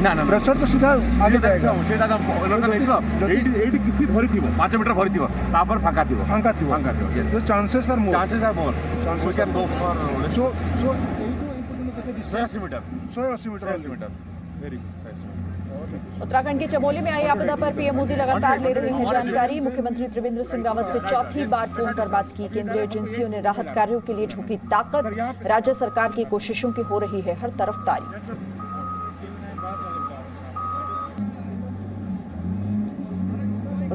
না না ପ୍ରେସର ତ ସିଧା ଆଗେ ଯାଏगा সেটা এইটি কিছু ভরি থিব 5 মিটার ভরি থিব তারপর ফাঁকা থিব ফাଙ୍କା ଥିବ ফাঁকা থিব the chances are more chances R more Chances we can are go for so ଏଇଠୁ ଏଇ ପର୍ଯ୍ୟନ୍ତ କେତେ distance 180 ମିଟର 180 ମିଟର 180 ମିଟର वेरी उत्तराखंड के चमोली में आई आपदा पर पीएम मोदी लगातार ले रहे हैं जानकारी। मुख्यमंत्री त्रिवेंद्र सिंह रावत से चौथी बार फोन पर बात की। केंद्रीय एजेंसियों ने राहत कार्यों के लिए झोंकी ताकत। राज्य सरकार की कोशिशों की हो रही है हर तरफ तारीफ।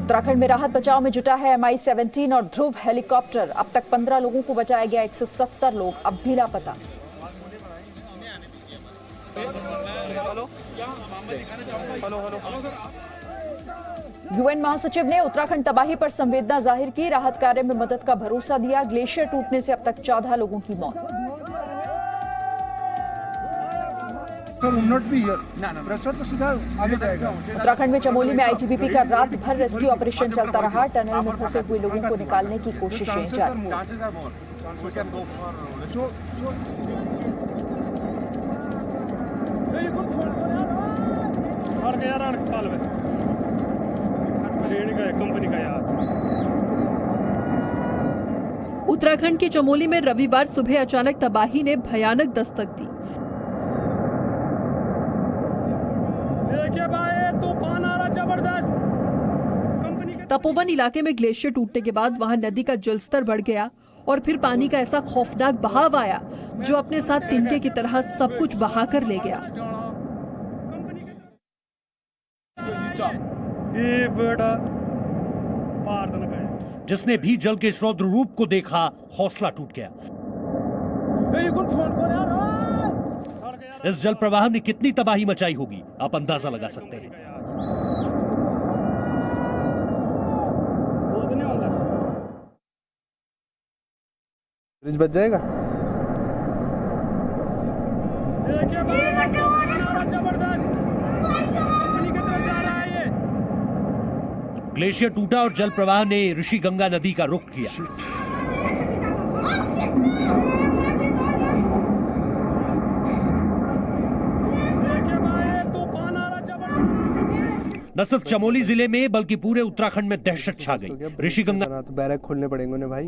उत्तराखंड में राहत बचाव में जुटा है MI-17 और ध्रुव हेलीकॉप्टर। अब तक 15 लोगों को बचाया गया, 170 लोग अब भी लापता। यूएन महासचिव ने उत्तराखंड तबाही पर संवेदना जाहिर की। राहत कार्य में मदद का भरोसा दिया। ग्लेशियर टूटने से अब तक 14 लोगों की मौत। प्रेशर तो सीधा आगे जाएगा उत्तराखंड में चमोली में आईटीबीपी का रात भर रेस्क्यू ऑपरेशन चलता रहा। टनल में फंसे हुए लोगों को निकालने की कोशिशें जारी। उत्तराखंड के चमोली में रविवार सुबह अचानक तबाही ने भयानक दस्तक दी। तूफान आ रहा जबरदस्त। तपोवन इलाके में ग्लेशियर टूटने के बाद वहां नदी का जलस्तर बढ़ गया और फिर पानी का ऐसा खौफनाक बहाव आया जो अपने साथ तिनके की तरह सब कुछ बहा कर ले गया। जिसने भी जल के इस रौद्र रूप को देखा, हौसला टूट गया। इस जल प्रवाह ने कितनी तबाही मचाई होगी, आप अंदाजा लगा सकते हैं। ब्रिज बच जाएगा। ग्लेशियर टूटा और जल प्रवाह ने ऋषिगंगा नदी का रुख किया। न सिर्फ चमोली जिले में बल्कि पूरे उत्तराखंड में दहशत छा गई। ऋषिगंगा तो बैरक खोलने पड़ेंगे उन्हें भाई,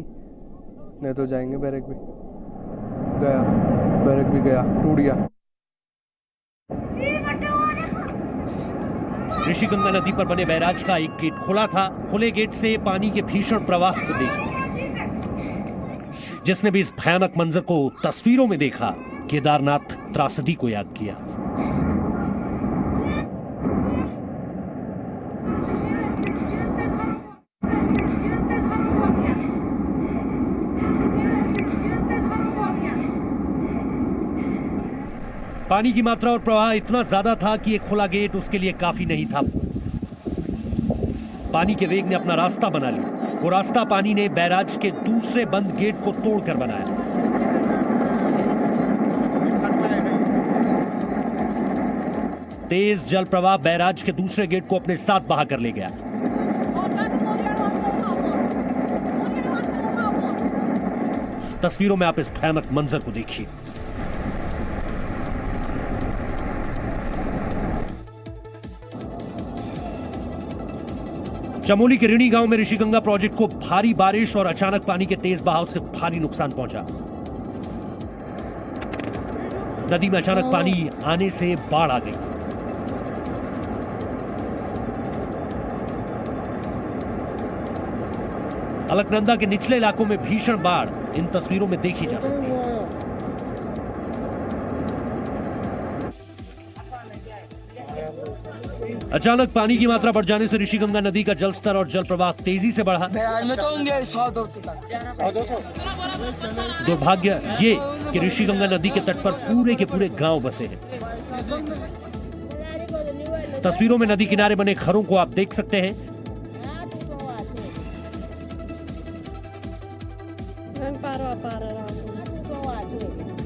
नहीं तो जाएंगे बैरक भी। गया बैरक भी गया, टूट गया। ऋषिगंगा नदी पर बने बैराज का एक गेट खुला था। खुले गेट से पानी के भीषण प्रवाह को देखा। जिसने भी इस भयानक मंजर को तस्वीरों में देखा, केदारनाथ त्रासदी को याद किया। पानी की मात्रा और प्रवाह इतना ज्यादा था कि एक खुला गेट उसके लिए काफी नहीं था। पानी के वेग ने अपना रास्ता बना लिया। वो रास्ता पानी ने बैराज के दूसरे बंद गेट को तोड़कर बनाया। तेज जल प्रवाह बैराज के दूसरे गेट को अपने साथ बहा कर ले गया। तस्वीरों में आप इस भयानक मंजर को देखिए। चमोली के ऋणी गांव में ऋषिगंगा प्रोजेक्ट को भारी बारिश और अचानक पानी के तेज बहाव से भारी नुकसान पहुंचा। नदी में अचानक पानी आने से बाढ़ आ गई। अलकनंदा के निचले इलाकों में भीषण बाढ़ इन तस्वीरों में देखी जा सकती है। अचानक पानी की मात्रा बढ़ जाने से ऋषिगंगा नदी का जलस्तर और जल प्रवाह तेजी से बढ़ा। दुर्भाग्य ये कि ऋषिगंगा नदी के तट पर पूरे के पूरे गांव बसे हैं। तस्वीरों में नदी किनारे बने घरों को आप देख सकते हैं।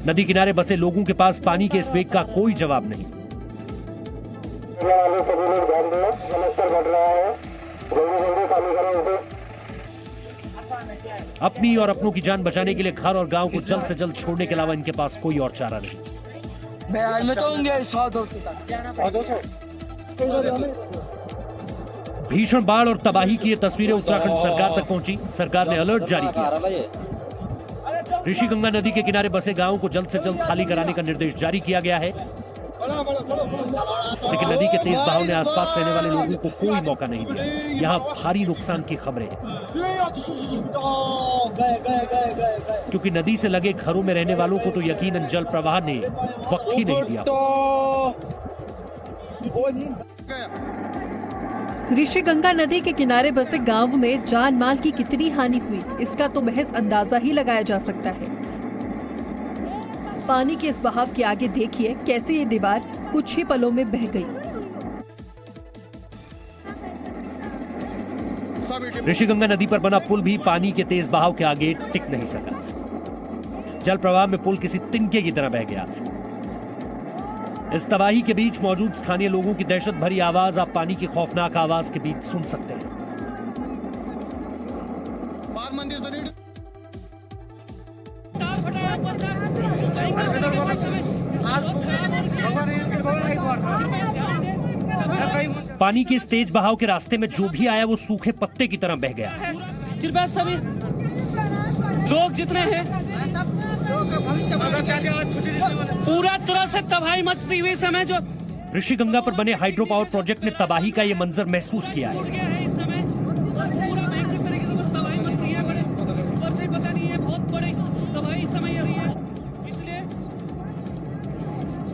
नदी किनारे बसे लोगों के पास पानी के इस वेग का कोई जवाब नहीं। अपनी और अपनों की जान बचाने के लिए घर और गांव को जल्द से जल्द छोड़ने के अलावा इनके पास कोई और चारा नहीं। बैराज में तो होंगे 100-200 तक। भीषण बाढ़ और तबाही की ये तस्वीरें उत्तराखंड सरकार तक पहुंची। सरकार ने अलर्ट जारी किया। ऋषिगंगा नदी के किनारे बसे गांवों को जल्द से जल्द खाली कराने का निर्देश जारी किया गया है, लेकिन नदी के तेज बहाव ने आसपास रहने वाले लोगों को कोई मौका नहीं दिया। यहाँ भारी नुकसान की खबरें हैं, क्योंकि नदी से लगे घरों में रहने वालों को तो यकीनन जल प्रवाह ने वक्त ही नहीं दिया। ऋषिगंगा नदी के किनारे बसे गांव में जान माल की कितनी हानि हुई, इसका तो महज अंदाजा ही लगाया जा सकता है। पानी के इस बहाव के आगे देखिए कैसे ये दीवार कुछ ही पलों में बह गई। ऋषिगंगा नदी पर बना पुल भी पानी के तेज बहाव के आगे टिक नहीं सका। जल प्रवाह में पुल किसी तिनके की तरह बह गया। इस तबाही के बीच मौजूद स्थानीय लोगों की दहशत भरी आवाज आप पानी की खौफनाक आवाज के बीच सुन सकते हैं। पानी के इस तेज बहाव के रास्ते में जो भी आया वो सूखे पत्ते की तरह बह गया। कृपया सभी लोग जितने हैं पूरा तरह से तबाही मचती हुई समय जो ऋषिगंगा पर बने हाइड्रो पावर प्रोजेक्ट ने तबाही का ये मंजर महसूस किया है। इस समय पूरा भयंकर तरीके से तबाही मच रही है। ऊपर से पता नहीं है, बहुत बड़ी तबाही समय आ रही है। इसलिए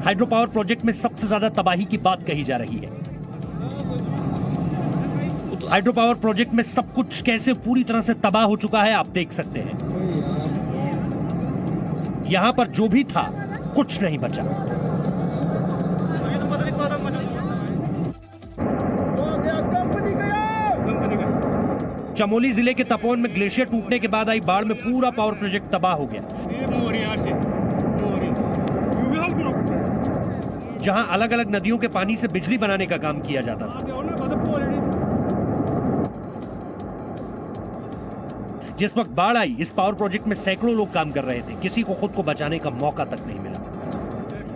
हाइड्रो पावर प्रोजेक्ट में सबसे ज्यादा तबाही की बात कही जा रही है। हाइड्रो पावर प्रोजेक्ट में सब कुछ कैसे पूरी तरह से तबाह हो चुका है आप देख सकते हैं। यहां पर जो भी था कुछ नहीं बचा। चमोली जिले के तपोवन में ग्लेशियर टूटने के बाद आई बाढ़ में पूरा पावर प्रोजेक्ट तबाह हो गया। जहां अलग अलग नदियों के पानी से बिजली बनाने का काम किया जाता था। जिस वक्त बाढ़ आई इस पावर प्रोजेक्ट में सैकड़ों लोग काम कर रहे थे। किसी को खुद को बचाने का मौका तक नहीं मिला।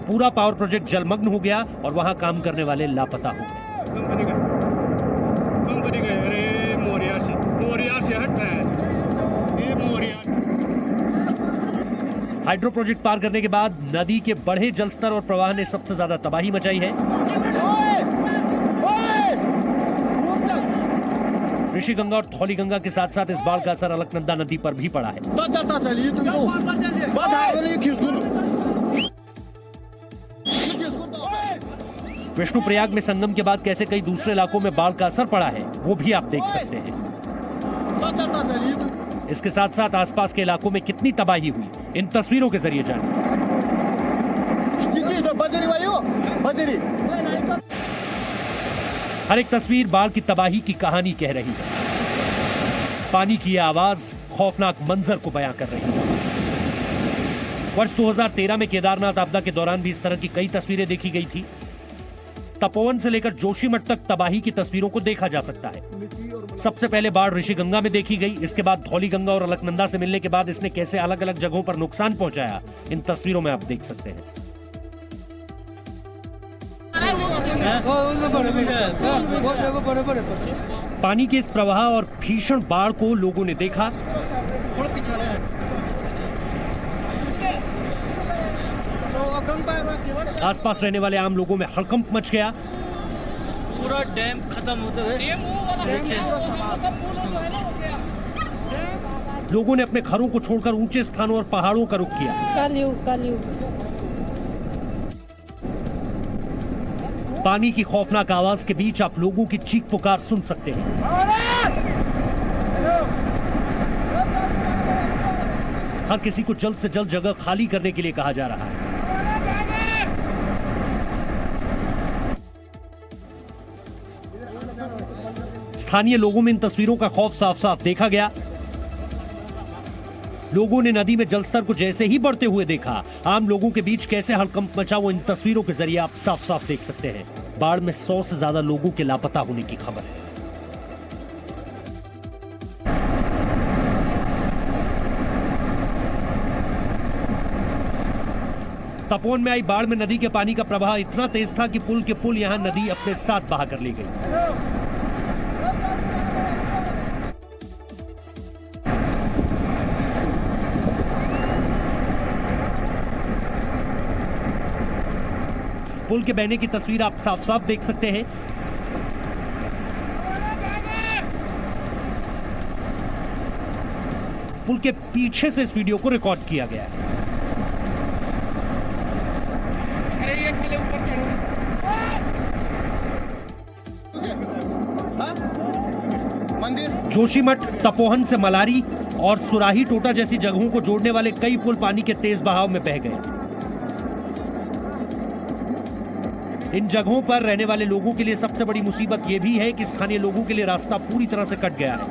पूरा पावर प्रोजेक्ट जलमग्न हो गया और वहां काम करने वाले लापता हो गए। हाइड्रो प्रोजेक्ट पार करने के बाद नदी के बढ़े जलस्तर और प्रवाह ने सबसे ज्यादा तबाही मचाई है। ऋषिगंगा और धौलीगंगा के साथ साथ इस बाढ़ का असर अलकनंदा नदी पर भी पड़ा है। विष्णुप्रयाग में संगम के बाद कैसे कई दूसरे इलाकों में बाढ़ का असर पड़ा है वो भी आप देख सकते हैं। इसके साथ साथ आसपास के इलाकों में कितनी तबाही हुई इन तस्वीरों के जरिए जानिए। हर एक तस्वीर बाढ़ की तबाही की कहानी कह रही है। पानी की यह आवाज खौफनाक मंजर को बयां कर रही है। वर्ष 2013 में केदारनाथ आपदा के दौरान भी इस तरह की कई तस्वीरें देखी गई थी। तपोवन से लेकर जोशीमठ तक तबाही की तस्वीरों को देखा जा सकता है। सबसे पहले बाढ़ ऋषिगंगा में देखी गई, इसके बाद धौलीगंगा और अलकनंदा से मिलने के बाद इसने कैसे अलग अलग जगहों पर नुकसान पहुंचाया इन तस्वीरों में आप देख सकते हैं। पानी के इस प्रवाह और भीषण बाढ़ को लोगों ने देखा। आसपास रहने वाले आम लोगों में हड़कंप मच गया। पूरा डैम खत्म होते हुए लोगों ने अपने घरों को छोड़कर ऊंचे स्थानों और पहाड़ों का रुख किया। पानी की खौफनाक आवाज के बीच आप लोगों की चीख पुकार सुन सकते हैं। हर किसी को जल्द से जल्द जगह खाली करने के लिए कहा जा रहा है। स्थानीय लोगों में इन तस्वीरों का खौफ साफ साफ देखा गया। लोगों ने नदी में जलस्तर को जैसे ही बढ़ते हुए देखा, आम लोगों के बीच कैसे हड़कंप मचा वो इन तस्वीरों के जरिए आप साफ साफ देख सकते हैं। बाढ़ में 100 से ज्यादा लोगों के लापता होने की खबर है। तपोवन में आई बाढ़ में नदी के पानी का प्रवाह इतना तेज था कि पुल के पुल यहां नदी अपने साथ बहा कर ले गई। पुल के बहने की तस्वीर आप साफ साफ देख सकते हैं। पुल के पीछे से इस वीडियो को रिकॉर्ड किया गया है। जोशीमठ, तपोवन से मलारी और सुराही टोटा जैसी जगहों को जोड़ने वाले कई पुल पानी के तेज बहाव में बह गए। इन जगहों पर रहने वाले लोगों के लिए सबसे बड़ी मुसीबत यह भी है कि स्थानीय लोगों के लिए रास्ता पूरी तरह से कट गया है।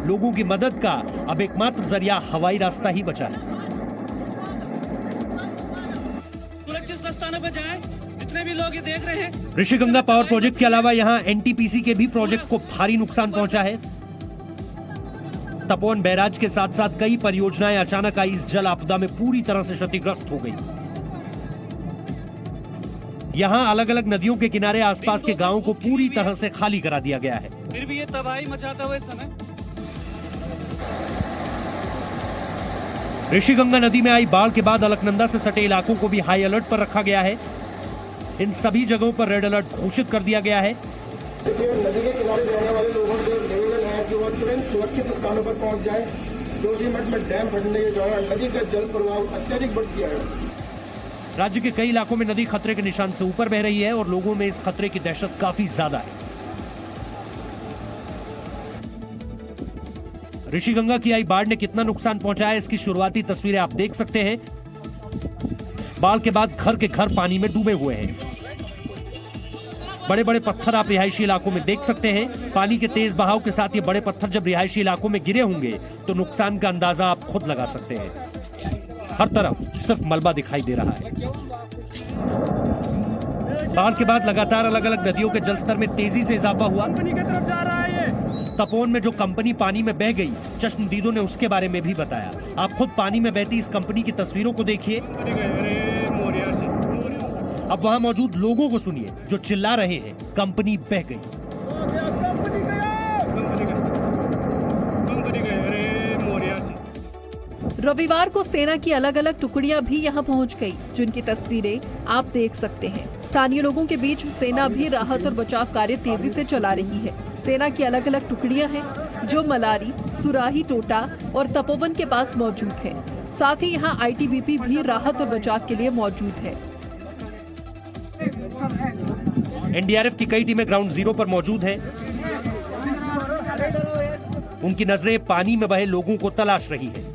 लोगों की मदद का अब एकमात्र जरिया हवाई रास्ता ही बचा है। सुरक्षित स्थानों पर जाएं, जितने भी लोग ये देख रहे हैं। ऋषिगंगा पावर प्रोजेक्ट के अलावा यहां एनटीपीसी के भी प्रोजेक्ट को भारी नुकसान पहुंचा है। तपोवन बैराज के साथ साथ कई परियोजनाएं अचानक आई इस जल आपदा में पूरी तरह से क्षतिग्रस्त हो गई। यहां अलग अलग नदियों के किनारे आसपास के गांवों को पूरी तरह से खाली करा दिया गया है। फिर भी ये तबाही मचाता हुआ समय ऋषिगंगा नदी में आई बाढ़ के बाद अलकनंदा से सटे इलाकों को भी हाई अलर्ट पर रखा गया है। इन सभी जगहों पर रेड अलर्ट घोषित कर दिया गया है। नदी के किनारे रहने वाले लोगों से निवेदन है कि वो तुरंत सुरक्षित स्थानों पर पहुंच जाएं। जोशीमठ में डैम फटने के दौरान नदी का जल प्रवाह अत्यधिक बढ़ गया है। राज्य के कई इलाकों में नदी खतरे के निशान से ऊपर बह रही है और लोगों में इस खतरे की दहशत काफी ज्यादा है। ऋषिगंगा की आई बाढ़ ने कितना नुकसान पहुंचाया, इसकी शुरुआती तस्वीरें आप देख सकते हैं। बाढ़ के बाद घर के घर पानी में डूबे हुए हैं। बड़े बड़े पत्थर आप रिहायशी इलाकों में देख सकते हैं। पानी के तेज बहाव के साथ ये बड़े पत्थर जब रिहायशी इलाकों में गिरे होंगे तो नुकसान का अंदाजा आप खुद लगा सकते हैं। हर तरफ सिर्फ मलबा दिखाई दे रहा है। बाढ़ के बाद लगातार अलग अलग नदियों के जलस्तर में तेजी से इजाफा हुआ। तपोवन में जो कंपनी पानी में बह गई, चश्मदीदों ने उसके बारे में भी बताया। आप खुद पानी में बहती इस कंपनी की तस्वीरों को देखिए। अब वहां मौजूद लोगों को सुनिए जो चिल्ला रहे हैं, कंपनी बह गई। रविवार को सेना की अलग अलग टुकड़ियां भी यहां पहुंच गई, जिनकी तस्वीरें आप देख सकते हैं। स्थानीय लोगों के बीच सेना भी राहत और बचाव कार्य तेजी से चला रही है। सेना की अलग अलग टुकड़ियां हैं जो मलारी, सुराही टोटा और तपोवन के पास मौजूद है। साथ ही यहां आईटीबीपी भी राहत और बचाव के लिए मौजूद है। एनडीआरएफ की कई टीमें ग्राउंड जीरो पर मौजूद हैं। उनकी नजरें पानी में बहे लोगों को तलाश रही है।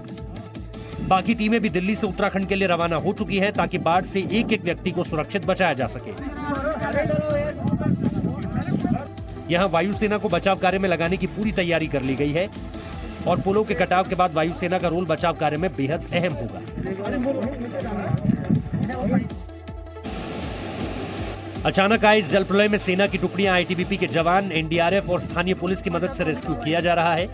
बाकी टीमें भी दिल्ली से उत्तराखंड के लिए रवाना हो चुकी हैं ताकि बाढ़ से एक एक व्यक्ति को सुरक्षित बचाया जा सके। यहां वायुसेना को बचाव कार्य में लगाने की पूरी तैयारी कर ली गई है और पुलों के कटाव के बाद वायुसेना का रोल बचाव कार्य में बेहद अहम होगा। अचानक आए इस जल प्रलय में सेना की टुकड़ियां, आईटीबीपी के जवान, एनडीआरएफ और स्थानीय पुलिस की मदद से रेस्क्यू किया जा रहा है।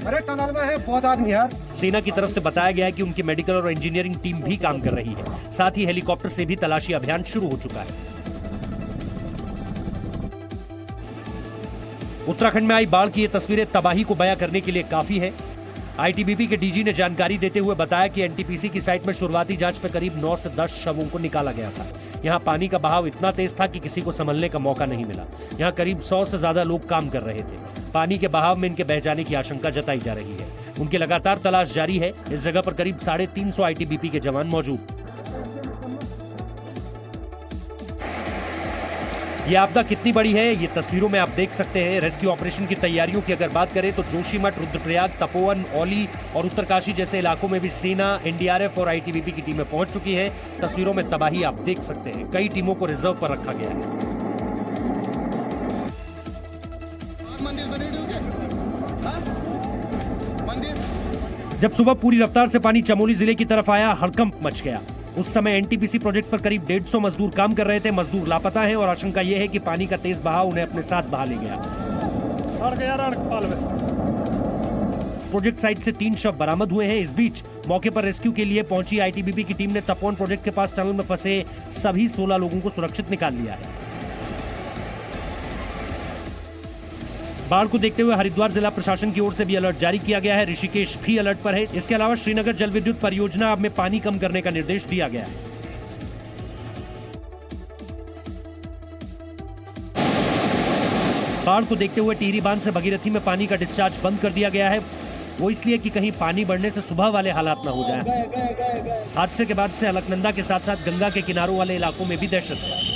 अरे टनल में है बहुत आदमी यार। सेना की तरफ से बताया गया है कि उनकी मेडिकल और इंजीनियरिंग टीम भी काम कर रही है। साथ ही हेलीकॉप्टर से भी तलाशी अभियान शुरू हो चुका है। उत्तराखंड में आई बाढ़ की ये तस्वीरें तबाही को बयां करने के लिए काफी है। आईटीबीपी के डीजी ने जानकारी देते हुए बताया कि एनटीपीसी की साइट में शुरुआती जांच में करीब 9 से 10 शवों को निकाला गया था। यहां पानी का बहाव इतना तेज था कि किसी को संभलने का मौका नहीं मिला। यहां करीब 100 से ज्यादा लोग काम कर रहे थे। पानी के बहाव में इनके बह जाने की आशंका जताई जा रही है। उनकी लगातार तलाश जारी है। इस जगह पर करीब 350 आईटीबीपी के जवान मौजूद। ये आपदा कितनी बड़ी है ये तस्वीरों में आप देख सकते हैं। रेस्क्यू ऑपरेशन की तैयारियों की अगर बात करें तो जोशीमठ, रुद्रप्रयाग, तपोवन, औली और उत्तरकाशी जैसे इलाकों में भी सेना, एनडीआरएफ और आईटीबीपी की टीमें पहुंच चुकी हैं। तस्वीरों में तबाही आप देख सकते हैं। कई टीमों को रिजर्व पर रखा गया है। जब सुबह पूरी रफ्तार से पानी चमोली जिले की तरफ आया, हड़कंप मच गया। उस समय एनटीपीसी प्रोजेक्ट पर करीब 150 मजदूर काम कर रहे थे। मजदूर लापता हैं और आशंका यह है कि पानी का तेज बहाव उन्हें अपने साथ बहा ले गया। प्रोजेक्ट साइट से 3 शव बरामद हुए हैं। इस बीच मौके पर रेस्क्यू के लिए पहुंची आईटीबीपी की टीम ने तपोवन प्रोजेक्ट के पास टनल में फंसे सभी 16 लोगों को सुरक्षित निकाल लिया है। बाढ़ को देखते हुए हरिद्वार जिला प्रशासन की ओर से भी अलर्ट जारी किया गया है। ऋषिकेश भी अलर्ट पर है। इसके अलावा श्रीनगर जल विद्युत परियोजना में पानी कम करने का निर्देश दिया गया है। बाढ़ को देखते हुए टिहरी बांध से भगीरथी में पानी का डिस्चार्ज बंद कर दिया गया है। वो इसलिए कि कहीं पानी बढ़ने से सुबह वाले हालात न हो जाएं। हादसे के बाद से अलकनंदा के साथ साथ गंगा के किनारों वाले इलाकों में भी दहशत है।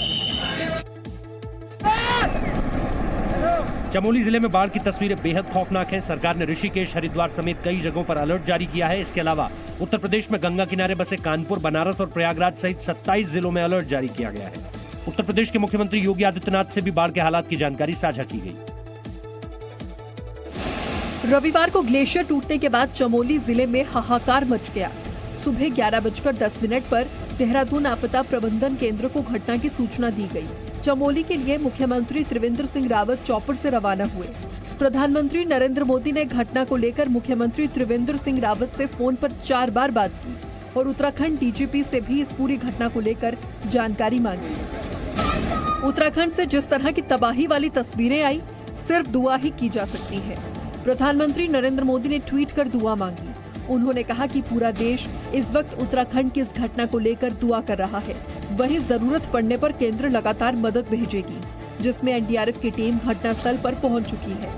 चमोली जिले में बाढ़ की तस्वीरें बेहद खौफनाक हैं। सरकार ने ऋषिकेश, हरिद्वार समेत कई जगहों पर अलर्ट जारी किया है। इसके अलावा उत्तर प्रदेश में गंगा किनारे बसे कानपुर, बनारस और प्रयागराज सहित 27 जिलों में अलर्ट जारी किया गया है। उत्तर प्रदेश के मुख्यमंत्री योगी आदित्यनाथ से भी बाढ़ के हालात की जानकारी साझा की गई। रविवार को ग्लेशियर टूटने के बाद चमोली जिले में हाहाकार मच गया। सुबह 11:10 पर देहरादून आपदा प्रबंधन केंद्र को घटना की सूचना दी गई। चमोली के लिए मुख्यमंत्री त्रिवेंद्र सिंह रावत चॉपर से रवाना हुए। प्रधानमंत्री नरेंद्र मोदी ने घटना को लेकर मुख्यमंत्री त्रिवेंद्र सिंह रावत से फोन पर 4 बार बात की और उत्तराखंड डीजीपी से भी इस पूरी घटना को लेकर जानकारी मांगी। उत्तराखंड से जिस तरह की तबाही वाली तस्वीरें आई, सिर्फ दुआ ही की जा सकती है। प्रधानमंत्री नरेंद्र मोदी ने ट्वीट कर दुआ मांगी। उन्होंने कहा कि पूरा देश इस वक्त उत्तराखंड की इस घटना को लेकर दुआ कर रहा है। वहीं जरूरत पड़ने पर केंद्र लगातार मदद भेजेगी, जिसमें एनडीआरएफ की टीम घटनास्थल पर पहुंच चुकी है।